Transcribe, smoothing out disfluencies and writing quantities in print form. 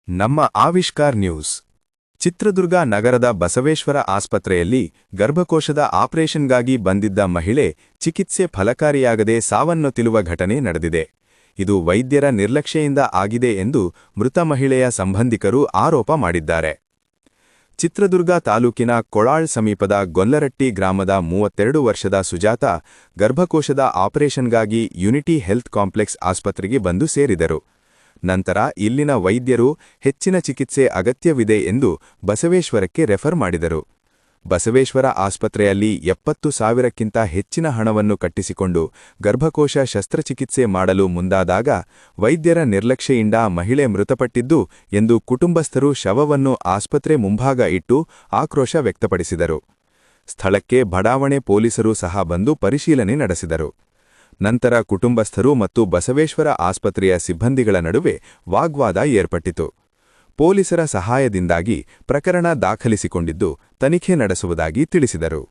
ನಮ್ಮ ಆವಿಷ್ಕಾರ್ ನ್ಯೂಸ್. ಚಿತ್ರದುರ್ಗ ನಗರದ ಬಸವೇಶ್ವರ ಆಸ್ಪತ್ರೆಯಲ್ಲಿ ಗರ್ಭಕೋಶದ ಆಪರೇಷನ್ಗಾಗಿ ಬಂದಿದ್ದ ಮಹಿಳೆ ಚಿಕಿತ್ಸೆ ಫಲಕಾರಿಯಾಗದೆ ಸಾವನ್ನಪ್ಪಿರುವ ಘಟನೆ ನಡೆದಿದೆ. ಇದು ವೈದ್ಯರ ನಿರ್ಲಕ್ಷ್ಯದಿಂದ ಆಗಿದೆ ಎಂದು ಮೃತ ಮಹಿಳೆಯ ಸಂಬಂಧಿಕರು ಆರೋಪ ಮಾಡಿದ್ದಾರೆ. ಚಿತ್ರದುರ್ಗ ತಾಲೂಕಿನ ಕೊಳಾಳ್ ಸಮೀಪದ ಗೊಲ್ಲರಟ್ಟಿ ಗ್ರಾಮದ 32 ವರ್ಷದ ಸುಜಾತ ಗರ್ಭಕೋಶದ ಆಪರೇಷನ್ಗಾಗಿ ಯುನಿಟಿ ಹೆಲ್ತ್ ಕಾಂಪ್ಲೆಕ್ಸ್ ಆಸ್ಪತ್ರೆಗೆ ಬಂದು ಸೇರಿದರು. ನಂತರ ಇಲ್ಲಿನ ವೈದ್ಯರು ಹೆಚ್ಚಿನ ಚಿಕಿತ್ಸೆ ಅಗತ್ಯವಿದೆ ಎಂದು ಬಸವೇಶ್ವರಕ್ಕೆ ರೆಫರ್ ಮಾಡಿದರು. ಬಸವೇಶ್ವರ ಆಸ್ಪತ್ರೆಯಲ್ಲಿ 70,000ಕ್ಕಿಂತ ಹೆಚ್ಚಿನ ಹಣವನ್ನು ಕಟ್ಟಿಸಿಕೊಂಡು ಗರ್ಭಕೋಶ ಶಸ್ತ್ರಚಿಕಿತ್ಸೆ ಮಾಡಲು ಮುಂದಾದಾಗ ವೈದ್ಯರ ನಿರ್ಲಕ್ಷ್ಯೆಯಿಂದ ಮಹಿಳೆ ಮೃತಪಟ್ಟಿದ್ದು ಎಂದು ಕುಟುಂಬಸ್ಥರು ಶವವನ್ನು ಆಸ್ಪತ್ರೆ ಮುಂಭಾಗ ಇಟ್ಟು ಆಕ್ರೋಶ ವ್ಯಕ್ತಪಡಿಸಿದರು. ಸ್ಥಳಕ್ಕೆ ಬಡಾವಣೆ ಪೊಲೀಸರು ಸಹ ಬಂದು ಪರಿಶೀಲನೆ ನಡೆಸಿದರು. ನಂತರ ಕುಟುಂಬಸ್ಥರು ಮತ್ತು ಬಸವೇಶ್ವರ ಆಸ್ಪತ್ರೆಯ ಸಿಬ್ಬಂದಿಗಳ ನಡುವೆ ವಾಗ್ವಾದ ಏರ್ಪಟ್ಟಿತು. ಪೊಲೀಸರ ಸಹಾಯದಿಂದಾಗಿ ಪ್ರಕರಣ ದಾಖಲಿಸಿಕೊಂಡಿದ್ದು ತನಿಖೆ ನಡೆಸುವುದಾಗಿ ತಿಳಿಸಿದರು.